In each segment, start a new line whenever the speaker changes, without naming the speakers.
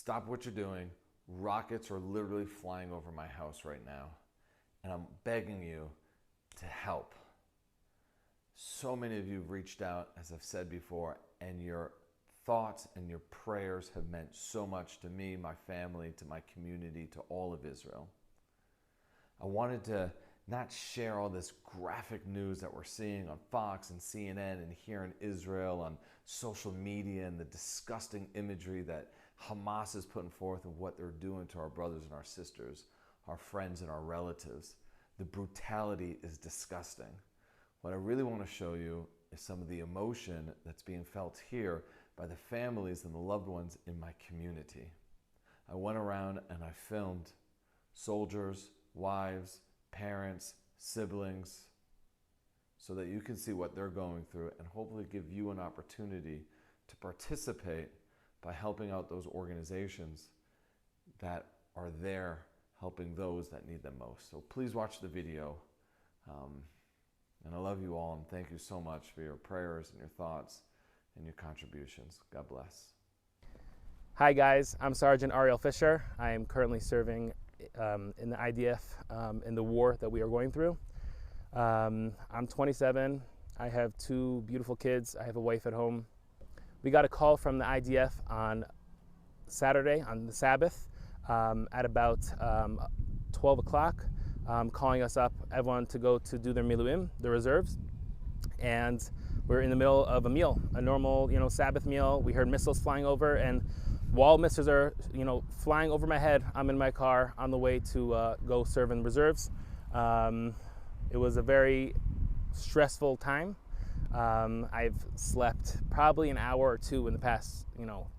stop what you're doing. Rockets are literally flying over my house right now. And I'm begging you to help. So many of you have reached out, as I've said before, and your thoughts and your prayers have meant so much to me, my family, to my community, to all of Israel. I wanted to not share all this graphic news that we're seeing on Fox and CNN and here in Israel on social media and the disgusting imagery that Hamas is putting forth of what they're doing to our brothers and our sisters, our friends and our relatives. The brutality is disgusting. What I really want to show you is some of the emotion that's being felt here by the families and the loved ones in my community. I went around and I filmed soldiers, wives, parents, siblings, so that you can see what they're going through and hopefully give you an opportunity to participate by helping out those organizations that are there helping those that need them most. So please watch the video. And I love you all, and thank you so much for your prayers and your thoughts and your contributions. God bless.
Hi guys, I'm Sergeant Ariel Fisher. I am currently serving in the IDF in the war that we are going through. I'm 27. I have 2 beautiful kids. I have a wife at home. We got a call from the IDF on Saturday, on the Sabbath, at about 12 o'clock, calling us up, everyone to go to do their miluim, the reserves. And we're in the middle of a meal, a normal, Sabbath meal. We heard missiles flying over, and while missiles are, flying over my head, I'm in my car on the way to go serve in reserves. It was a very stressful time. I've slept probably an hour or 2 in the past,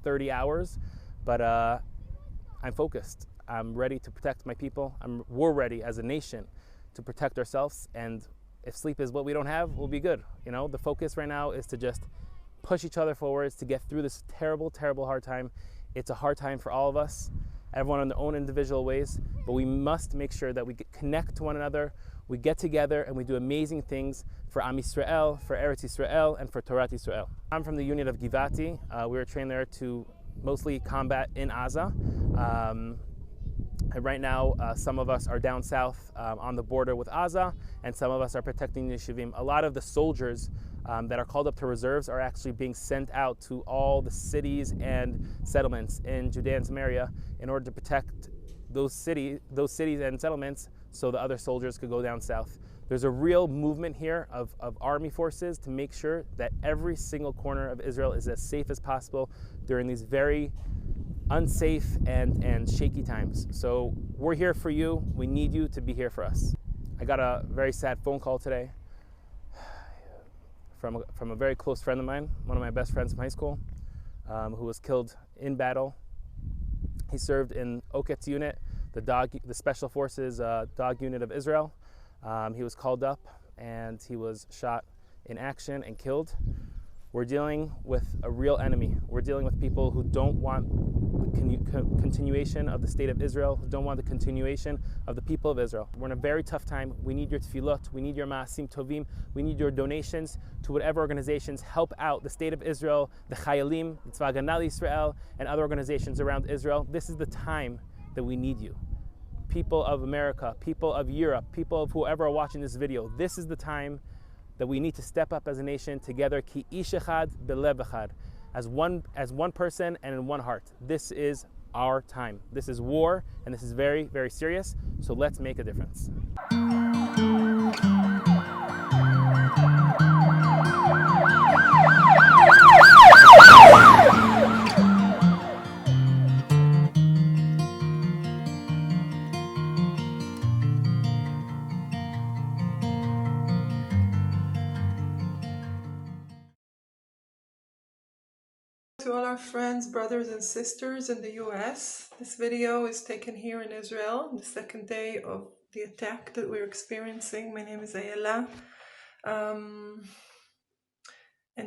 30 hours, but I'm focused. I'm ready to protect my people. We're ready as a nation to protect ourselves, and if sleep is what we don't have, we'll be good. The focus right now is to just push each other forwards to get through this terrible, terrible hard time. It's a hard time for all of us, everyone in their own individual ways, but we must make sure that we connect to one another, we get together and we do amazing things for Am Yisrael, for Eretz Yisrael, and for Torat Yisrael. I'm from the unit of Givati. We were trained there to mostly combat in Gaza. And right now, some of us are down south on the border with Gaza, and some of us are protecting the Yeshivim. A lot of the soldiers that are called up to reserves are actually being sent out to all the cities and settlements in Judea and Samaria in order to protect those cities and settlements so the other soldiers could go down south. There's a real movement here of army forces to make sure that every single corner of Israel is as safe as possible during these very unsafe and shaky times. So we're here for you. We need you to be here for us. I got a very sad phone call today from a very close friend of mine, one of my best friends from high school, who was killed in battle. He served in Oketz unit, the Special Forces dog unit of Israel. He was called up and he was shot in action and killed. We're dealing with a real enemy. We're dealing with people who don't want the continuation of the state of Israel, who don't want the continuation of the people of Israel. We're in a very tough time. We need your tefillot, we need your ma'asim tovim, we need your donations to whatever organizations help out the state of Israel, the Chayalim, the Tzva Haganah Yisrael, and other organizations around Israel. This is the time that we need you. People of America, people of Europe, people of whoever are watching this video, this is the time that we need to step up as a nation together, ki ish echad belev echad, as one person and in one heart. This is our time. This is war, and this is very, very serious, so let's make a difference.
To all our friends, brothers and sisters in the US. This video is taken here in Israel, the second day of the attack that we're experiencing. My name is Ayala. And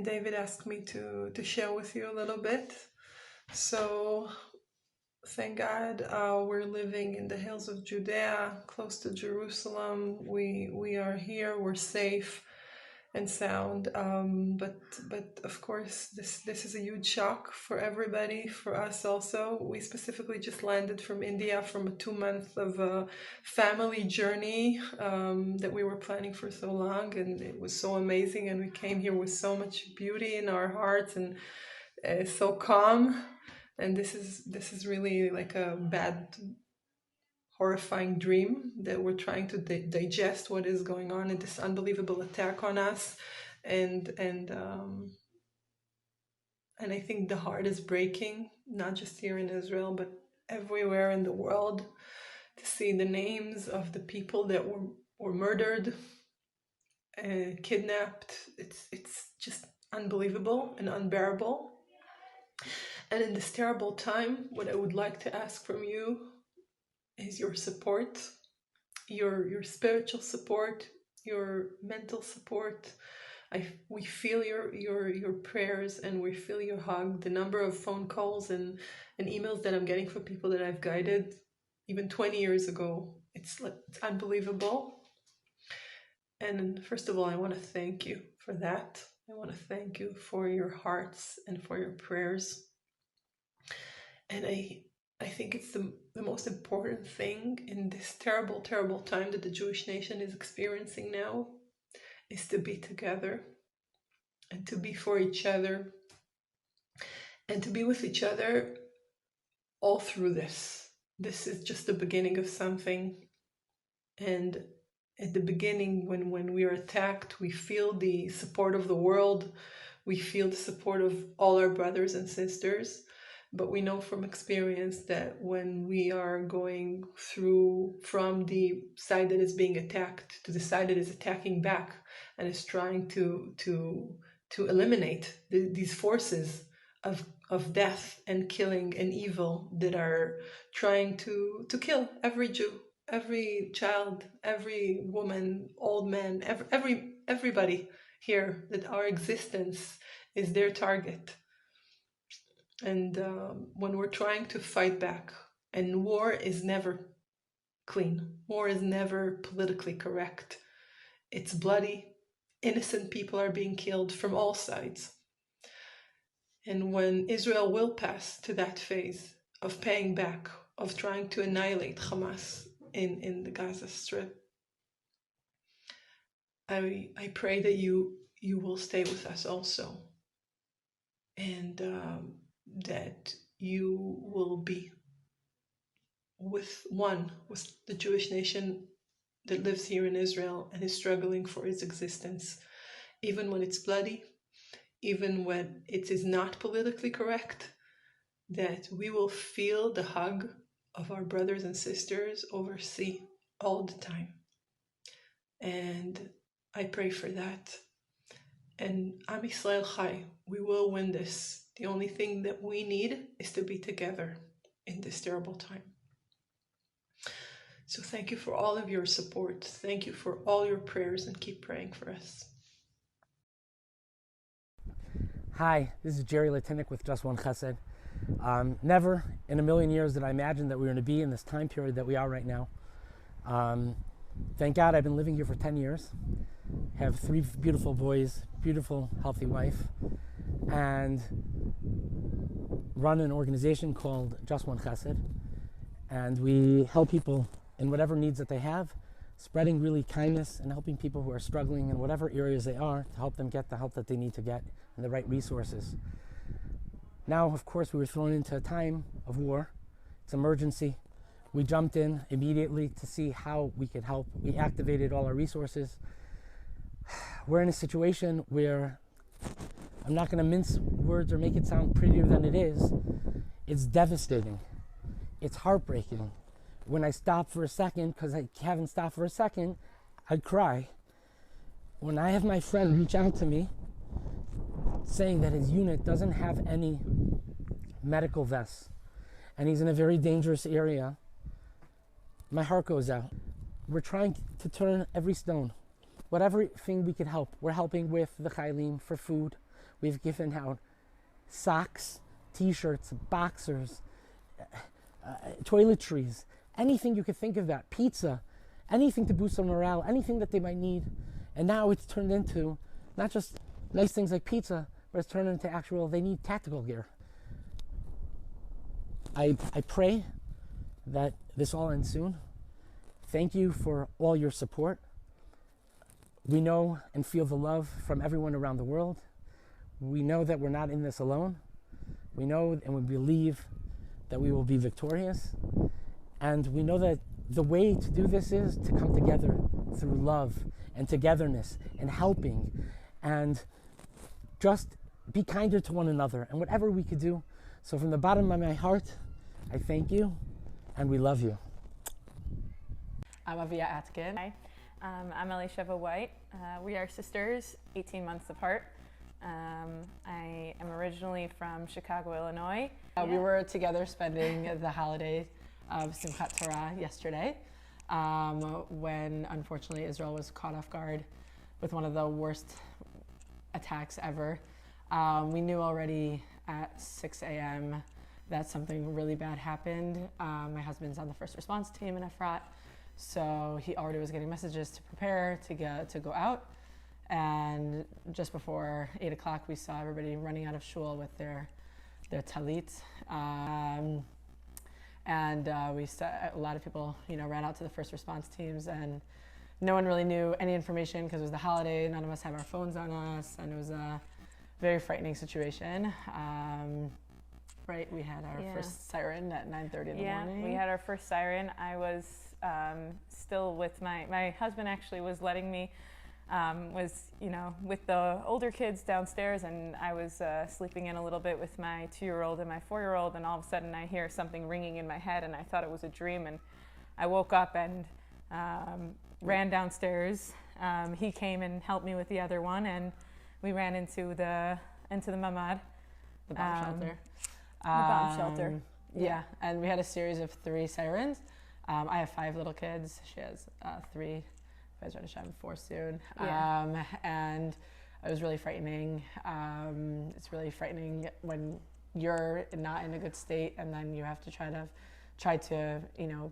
David asked me to share with you a little bit. So thank God we're living in the hills of Judea, close to Jerusalem. We are here, we're safe. and sound. But of course, this is a huge shock for everybody, for us also. We specifically just landed from India from a 2 month of a family journey that we were planning for so long, and it was so amazing. And we came here with so much beauty in our hearts and so calm. And this is really like a bad, horrifying dream that we're trying to digest what is going on in this unbelievable attack on us, and I think the heart is breaking, not just here in Israel but everywhere in the world, to see the names of the people that were murdered and kidnapped. It's just unbelievable and unbearable. And in this terrible time, what I would like to ask from you is your support, your spiritual support, your mental support. We feel your prayers, and we feel your hug. The number of phone calls and emails that I'm getting from people that I've guided even 20 years ago, it's unbelievable. And first of all, I want to thank you for that. I want to thank you for your hearts and for your prayers. And I think it's the most important thing in this terrible, terrible time that the Jewish nation is experiencing now, is to be together and to be for each other and to be with each other all through this. This is just the beginning of something. And at the beginning, when we are attacked, we feel the support of the world. We feel the support of all our brothers and sisters. But we know from experience that when we are going through from the side that is being attacked to the side that is attacking back and is trying to eliminate these forces of death and killing and evil that are trying to kill every Jew, every child, every woman, old man, everybody here, that our existence is their target. And when we're trying to fight back, and war is never clean, war is never politically correct. It's bloody. Innocent people are being killed from all sides. And when Israel will pass to that phase of paying back, of trying to annihilate Hamas in the Gaza Strip, I pray that you will stay with us also, and that you will be with the Jewish nation that lives here in Israel and is struggling for its existence, even when it's bloody, even when it is not politically correct, that we will feel the hug of our brothers and sisters overseas all the time. And I pray for that. And Am Yisrael Chai, we will win this. The only thing that we need is to be together in this terrible time. So thank you for all of your support. Thank you for all your prayers, and keep praying for us.
Hi, this is Jerry Latinik with Just One Chesed. Never in a million years did I imagine that we were going to be in this time period that we are right now. Thank God I've been living here for 10 years. Have 3 beautiful boys, beautiful, healthy wife, and run an organization called Just One Chesed. And we help people in whatever needs that they have, spreading really kindness and helping people who are struggling in whatever areas they are to help them get the help that they need to get and the right resources. Now, of course, we were thrown into a time of war. It's emergency. We jumped in immediately to see how we could help. We activated all our resources. We're in a situation where I'm not going to mince words or make it sound prettier than it is. It's devastating. It's heartbreaking. When I stop for a second, because I haven't stopped for a second, I'd cry. When I have my friend reach out to me saying that his unit doesn't have any medical vests and he's in a very dangerous area, my heart goes out. We're trying to turn every stone. Whatever thing we could help. We're helping with the Chaylim for food. We've given out socks, t-shirts, boxers, toiletries, anything you could think of that, pizza, anything to boost their morale, anything that they might need. And now it's turned into not just nice things like pizza, but it's turned into actual, they need tactical gear. I pray that this all ends soon. Thank you for all your support. We know and feel the love from everyone around the world. We know that we're not in this alone. We know and we believe that we will be victorious. And we know that the way to do this is to come together through love and togetherness and helping, and just be kinder to one another and whatever we could do. So from the bottom of my heart, I thank you and we love you.
I'm Avia Atkin.
Hi, I'm Elisheva White. We are sisters, 18 months apart. I am originally from Chicago, Illinois.
We were together spending the holiday of Simchat Torah yesterday, when unfortunately Israel was caught off guard with one of the worst attacks ever. We knew already at 6 a.m. that something really bad happened. My husband's on the first response team in Efrat, so he already was getting messages to prepare to go out. And just before 8 o'clock, we saw everybody running out of shul with their talit. We saw a lot of people, ran out to the first response teams, and no one really knew any information because it was the holiday. None of us have our phones on us, and it was a very frightening situation. Right, we had our first siren at 9:30 in the morning.
Yeah, we had our first siren. I was still with my husband. Actually, was letting me. With the older kids downstairs, and I was sleeping in a little bit with my 2-year-old and my 4-year-old, and all of a sudden I hear something ringing in my head, and I thought it was a dream, and I woke up and ran downstairs. He came and helped me with the other one, and we ran into the mamad.
The bomb shelter.
The bomb shelter.
Yeah, and we had a series of 3 sirens. I have 5 little kids. She has 3. I was trying to have 4 soon.
Yeah.
And it was really frightening. It's really frightening when you're not in a good state, and then you have to try to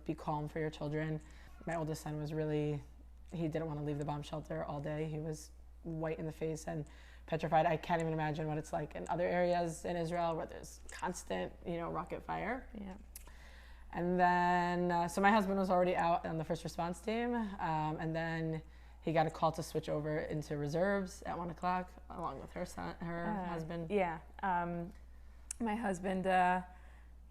be calm for your children. My oldest son was he didn't want to leave the bomb shelter all day. He was white in the face and petrified. I can't even imagine what it's like in other areas in Israel where there's constant, rocket fire.
Yeah.
And then, so my husband was already out on the first response team, and then he got a call to switch over into reserves at 1 o'clock, along with her husband.
Yeah, my husband,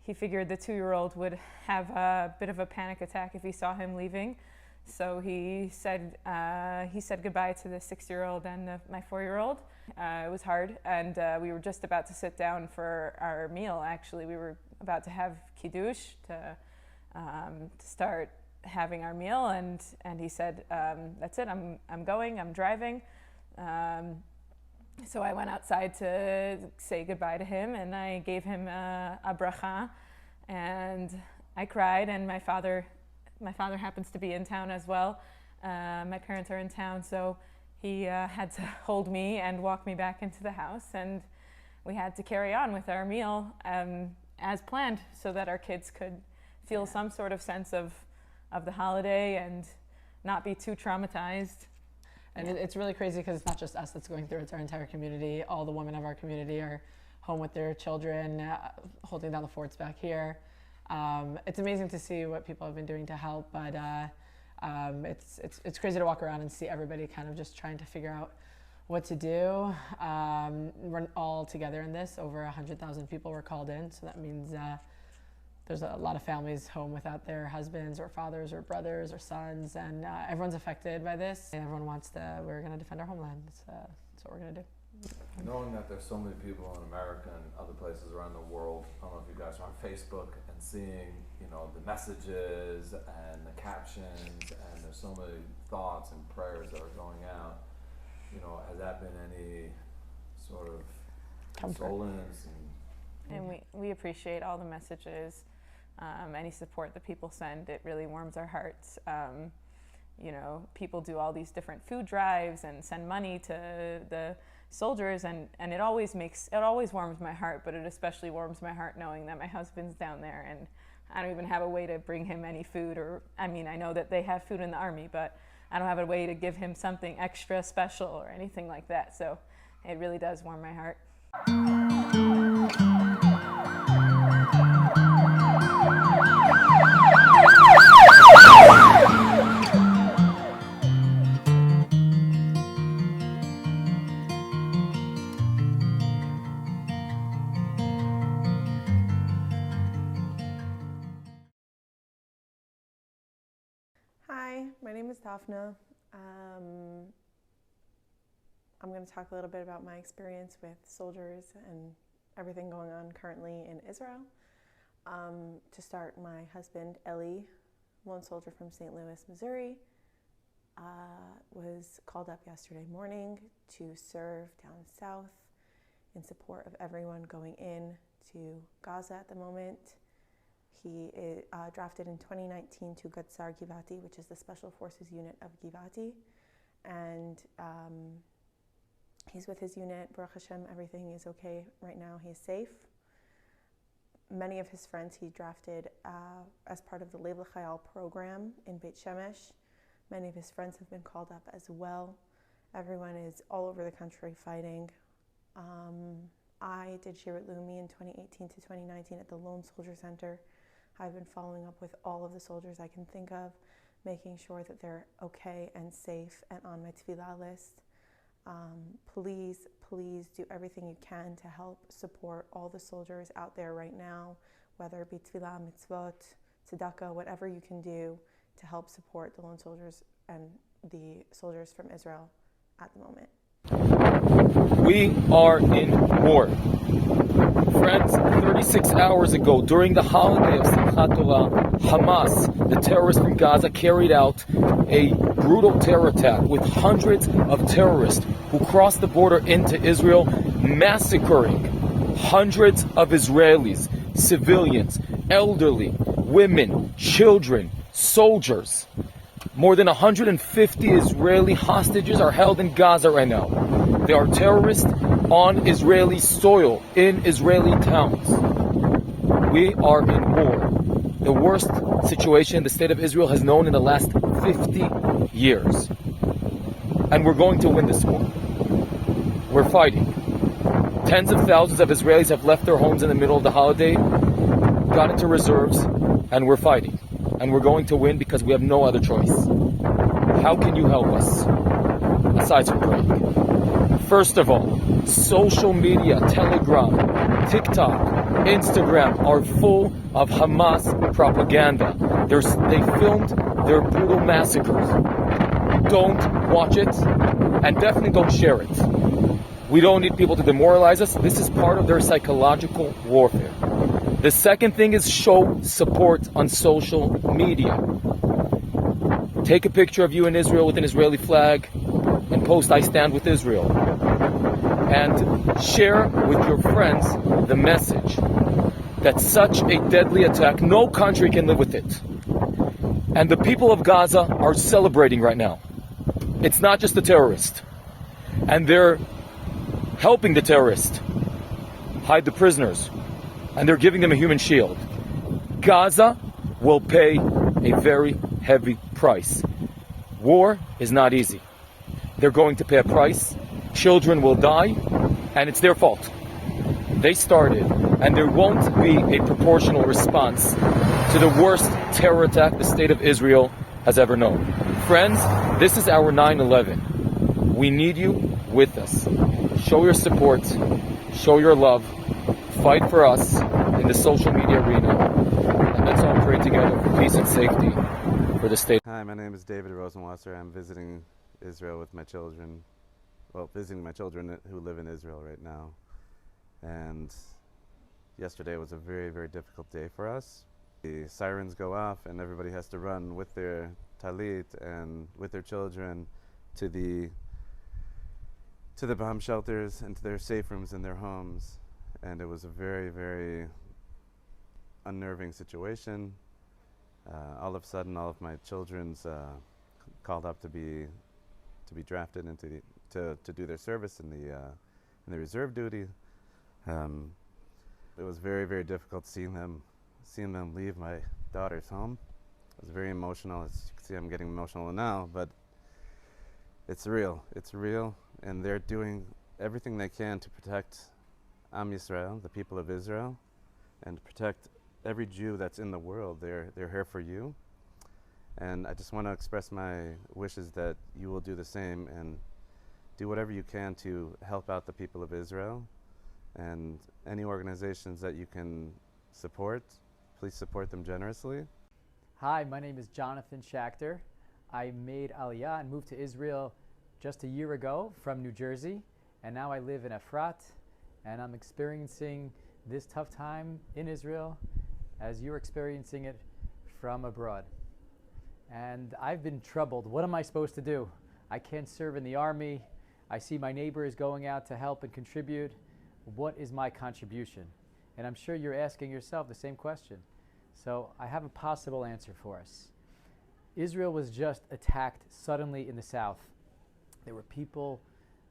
he figured the 2-year-old would have a bit of a panic attack if he saw him leaving, so he said goodbye to the 6-year-old and my 4-year-old. It was hard, and we were just about to sit down for our meal. Actually, we were about to have kiddush to start having our meal, and he said, "That's it. I'm going. I'm driving." So I went outside to say goodbye to him, and I gave him a bracha, and I cried. And my father happens to be in town as well. My parents are in town, so he had to hold me and walk me back into the house, and we had to carry on with our meal as planned, so that our kids could feel some sort of sense of the holiday and not be too traumatized.
And it's really crazy because it's not just us that's going through it, it's our entire community. All the women of our community are home with their children, holding down the forts back here. It's amazing to see what people have been doing to help, but it's crazy to walk around and see everybody kind of just trying to figure out what to do. We're all together in this. Over 100,000 people were called in, so that means there's a lot of families home without their husbands or fathers or brothers or sons, and everyone's affected by this. And everyone we're going to defend our homeland. That's what we're going to do.
Knowing that there's so many people in America and other places around the world, I don't know if you guys are on Facebook and seeing, the messages and the captions, and there's so many thoughts and prayers that are going out. Has that been any sort of consolence?
And we appreciate all the messages, any support that people send. It really warms our hearts. People do all these different food drives and send money to the soldiers, and it always warms my heart, but it especially warms my heart knowing that my husband's down there, and I don't even have a way to bring him any food, I know that they have food in the army, but I don't have a way to give him something extra special or anything like that. So it really does warm my heart.
Hi, my name is Daphna. I'm going to talk a little bit about my experience with soldiers and everything going on currently in Israel. To start, my husband, Eli, lone soldier from St. Louis, Missouri, was called up yesterday morning to serve down south in support of everyone going in to Gaza at the moment. He is drafted in 2019 to Gutzar Givati, which is the Special Forces unit of Givati. And he's with his unit. Baruch Hashem, everything is okay right now. He's safe. Many of his friends he drafted as part of the Lev L'Chayal program in Beit Shemesh. Many of his friends have been called up as well. Everyone is all over the country fighting. I did Shirut Leumi in 2018 to 2019 at the Lone Soldier Center. I've been following up with all of the soldiers I can think of, making sure that they're okay and safe and on my tefillah list. Please do everything you can to help support all the soldiers out there right now, whether it be tefillah, mitzvot, tzedakah, whatever you can do to help support the lone soldiers and the soldiers from Israel at the moment.
We are in war. Friends, 36 hours ago, during the holiday of Simchat Torah, Hamas, the terrorists from Gaza, carried out a brutal terror attack with hundreds of terrorists who crossed the border into Israel, massacring hundreds of Israelis, civilians, elderly, women, children, soldiers. More than 150 Israeli hostages are held in Gaza right now. They are terrorists on Israeli soil, in Israeli towns. We are in war. The worst situation the state of Israel has known in the last 50 years. And we're going to win this war. We're fighting. Tens of thousands of Israelis have left their homes in the middle of the holiday, got into reserves, and we're fighting. And we're going to win because we have no other choice. How can you help us? Aside from praying. First of all, social media, Telegram, TikTok, Instagram are full of Hamas propaganda. They filmed their brutal massacres. Don't watch it, and definitely don't share it. We don't need people to demoralize us. This is part of their psychological warfare. The second thing is show support on social media. Take a picture of you in Israel with an Israeli flag and post "I stand with Israel." And share with your friends the message that such a deadly attack, no country can live with it. And the people of Gaza are celebrating right now. It's not just the terrorist. And they're helping the terrorist hide the prisoners. And they're giving them a human shield. Gaza will pay a very heavy price. War is not easy. They're going to pay a price. Children will die, and it's their fault. They started, and there won't be a proportional response to the worst terror attack the state of Israel has ever known. Friends, this is our 9/11. We need you with us. Show your support, show your love, fight for us in the social media arena, and let's all pray together for peace and safety for the state.
Hi, my name is David Rosenwasser. I'm visiting Israel with my children. Well, visiting my children who live in Israel right now. And yesterday was a very, very difficult day for us. The sirens go off and everybody has to run with their talit and with their children to the bomb shelters and to their safe rooms in their homes. And it was a very, very unnerving situation. All of a sudden, all of my children's called up to be drafted into to do their service in the reserve duty. It was very, very difficult seeing them leave my daughter's home. It was very emotional. As you can see, I'm getting emotional now, but it's real. It's real, and they're doing everything they can to protect Am Yisrael, the people of Israel, and to protect every Jew that's in the world. They're here for you. And I just want to express my wishes that you will do the same and do whatever you can to help out the people of Israel. And any organizations that you can support, please support them generously.
Hi, my name is Jonathan Schachter. I made Aliyah and moved to Israel just a year ago from New Jersey, and now I live in Efrat, and I'm experiencing this tough time in Israel as you're experiencing it from abroad. And I've been troubled. What am I supposed to do? I can't serve in the army. I see my neighbors going out to help and contribute. What is my contribution? And I'm sure you're asking yourself the same question. So I have a possible answer for us. Israel was just attacked suddenly in the south. There were people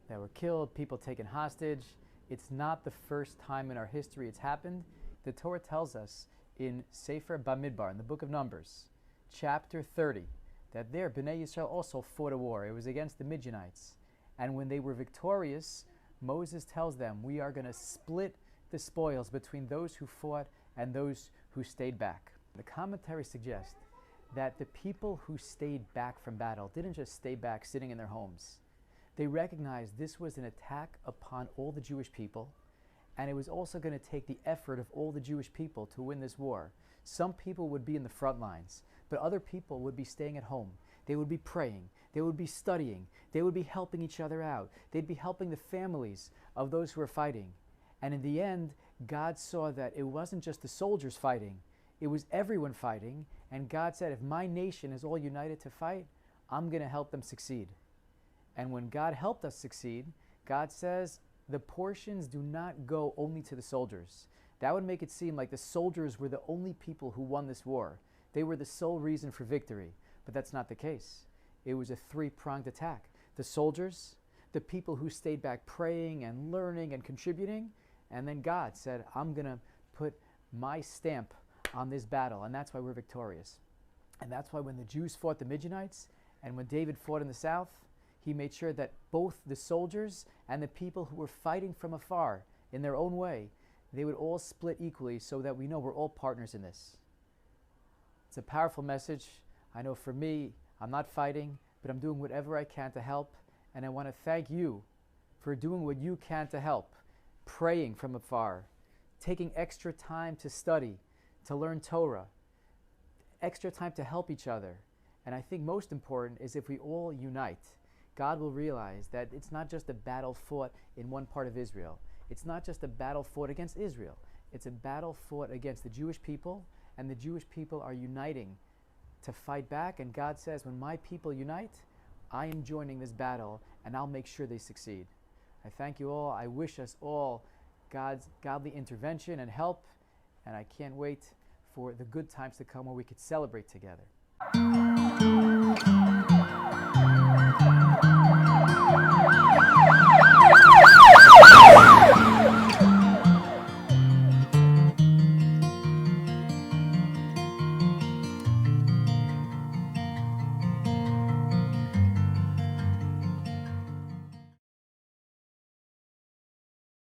that were killed, people taken hostage. It's not the first time in our history it's happened. The Torah tells us in Sefer Bamidbar, in the book of Numbers, chapter 30, that there Bnei Yisrael also fought a war. It was against the Midianites. And when they were victorious, Moses tells them, we are going to split the spoils between those who fought and those who stayed back. The commentary suggests that the people who stayed back from battle didn't just stay back sitting in their homes. They recognized this was an attack upon all the Jewish people, and it was also going to take the effort of all the Jewish people to win this war. Some people would be in the front lines, but other people would be staying at home. They would be praying. They would be studying. They would be helping each other out. They'd be helping the families of those who were fighting. And in the end, God saw that it wasn't just the soldiers fighting. It was everyone fighting. And God said, if my nation is all united to fight, I'm going to help them succeed. And when God helped us succeed, God says the portions do not go only to the soldiers. That would make it seem like the soldiers were the only people who won this war. They were the sole reason for victory. But that's not the case. It was a three-pronged attack. The soldiers, the people who stayed back praying and learning and contributing, and then God said, I'm going to put my stamp on this battle, and that's why we're victorious. And that's why when the Jews fought the Midianites, and when David fought in the south, he made sure that both the soldiers and the people who were fighting from afar in their own way, they would all split equally so that we know we're all partners in this. It's a powerful message. I know for me, I'm not fighting, but I'm doing whatever I can to help. And I want to thank you for doing what you can to help, praying from afar, taking extra time to study, to learn Torah, extra time to help each other. And I think most important is if we all unite, God will realize that it's not just a battle fought in one part of Israel. It's not just a battle fought against Israel. It's a battle fought against the Jewish people, and the Jewish people are uniting to fight back. And God says, when my people unite, I am joining this battle, and I'll make sure they succeed. I thank you all. I wish us all God's godly intervention and help, and I can't wait for the good times to come where we could celebrate together.